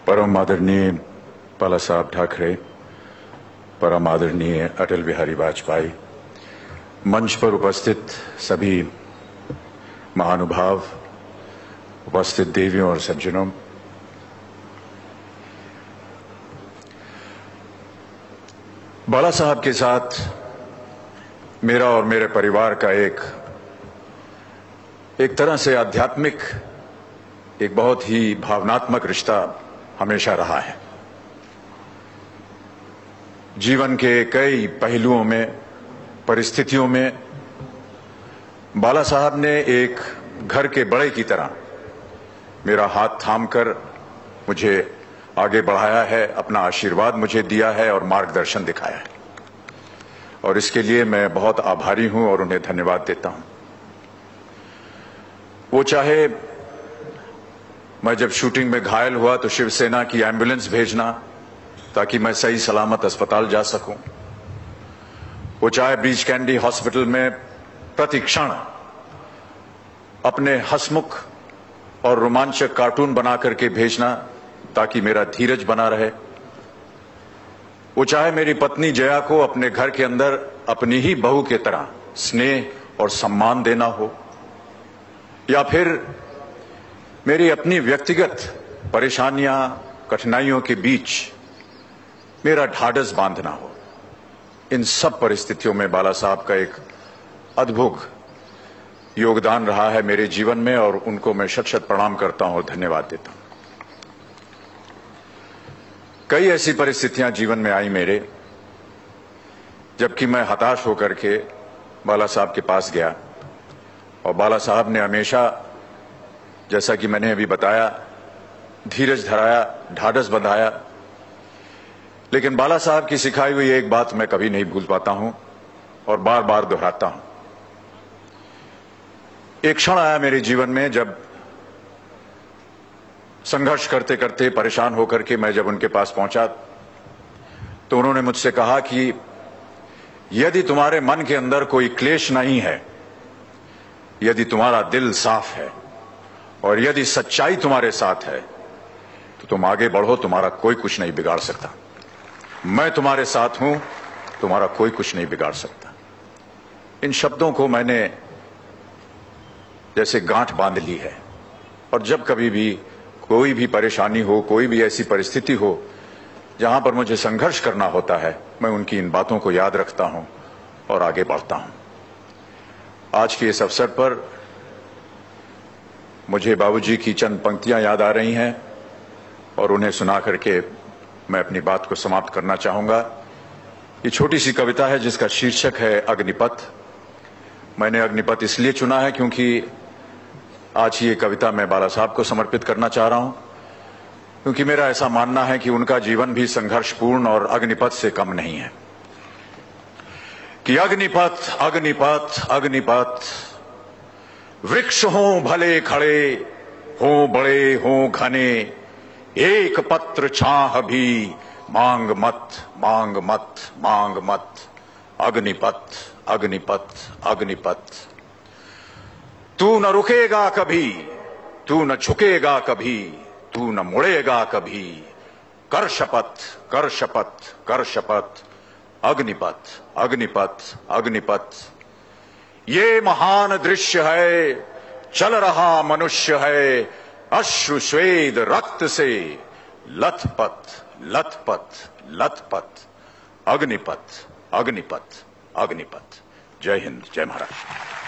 परम आदरणीय बाला साहब ठाकरे, परम आदरणीय अटल बिहारी वाजपेयी, मंच पर उपस्थित सभी महानुभाव, उपस्थित देवियों और सज्जनों, बाला साहब के साथ मेरा और मेरे परिवार का एक तरह से आध्यात्मिक, एक बहुत ही भावनात्मक रिश्ता हमेशा रहा है। जीवन के कई पहलुओं में, परिस्थितियों में बाला साहब ने एक घर के बड़े की तरह मेरा हाथ थामकर मुझे आगे बढ़ाया है, अपना आशीर्वाद मुझे दिया है और मार्गदर्शन दिखाया है, और इसके लिए मैं बहुत आभारी हूं और उन्हें धन्यवाद देता हूं। वो चाहे मैं जब शूटिंग में घायल हुआ तो शिवसेना की एम्बुलेंस भेजना ताकि मैं सही सलामत अस्पताल जा सकूं, वो चाहे ब्रीच कैंडी हॉस्पिटल में प्रति क्षण अपने हंसमुख और रोमांचक कार्टून बना करके भेजना ताकि मेरा धीरज बना रहे, वो चाहे मेरी पत्नी जया को अपने घर के अंदर अपनी ही बहू के तरह स्नेह और सम्मान देना हो, या फिर मेरी अपनी व्यक्तिगत परेशानियां, कठिनाइयों के बीच मेरा ढाढ़स बांधना हो, इन सब परिस्थितियों में बाला साहब का एक अद्भुत योगदान रहा है मेरे जीवन में, और उनको मैं शत शत प्रणाम करता हूं और धन्यवाद देता हूं। कई ऐसी परिस्थितियां जीवन में आई मेरे, जबकि मैं हताश होकर के बाला साहब के पास गया, और बाला साहब ने हमेशा, जैसा कि मैंने अभी बताया, धीरज धराया, ढाढ़स बंधाया। लेकिन बाला साहब की सिखाई हुई एक बात मैं कभी नहीं भूल पाता हूं और बार बार दोहराता हूं। एक क्षण आया मेरे जीवन में जब संघर्ष करते करते परेशान होकर के मैं जब उनके पास पहुंचा तो उन्होंने मुझसे कहा कि यदि तुम्हारे मन के अंदर कोई क्लेश नहीं है, यदि तुम्हारा दिल साफ है और यदि सच्चाई तुम्हारे साथ है तो तुम आगे बढ़ो, तुम्हारा कोई कुछ नहीं बिगाड़ सकता। मैं तुम्हारे साथ हूं, तुम्हारा कोई कुछ नहीं बिगाड़ सकता। इन शब्दों को मैंने जैसे गांठ बांध ली है, और जब कभी भी कोई भी परेशानी हो, कोई भी ऐसी परिस्थिति हो जहां पर मुझे संघर्ष करना होता है, मैं उनकी इन बातों को याद रखता हूं और आगे बढ़ता हूं। आज के इस अवसर पर मुझे बाबूजी की चंद पंक्तियां याद आ रही हैं और उन्हें सुना करके मैं अपनी बात को समाप्त करना चाहूंगा। ये छोटी सी कविता है जिसका शीर्षक है अग्निपथ। मैंने अग्निपथ इसलिए चुना है क्योंकि आज ये कविता मैं बाला साहब को समर्पित करना चाह रहा हूं, क्योंकि मेरा ऐसा मानना है कि उनका जीवन भी संघर्षपूर्ण और अग्निपथ से कम नहीं है। कि अग्निपथ अग्निपथ अग्निपथ, वृक्ष हों भले खड़े, हों बड़े हों घने, एक पत्र छाह भी मांग मत मांग मत मांग मत। अग्निपथ अग्निपथ अग्निपथ, तू न रुकेगा कभी, तू न झुकेगा कभी, तू न मुड़ेगा कभी, कर शपथ कर शपथ कर शपथ। अग्निपथ अग्निपथ अग्निपथ, ये महान दृश्य है, चल रहा मनुष्य है, अश्रु स्वेद रक्त से लथपथ लथपथ लथपथ। अग्निपथ अग्निपथ अग्निपथ। जय हिंद, जय महाराष्ट्र।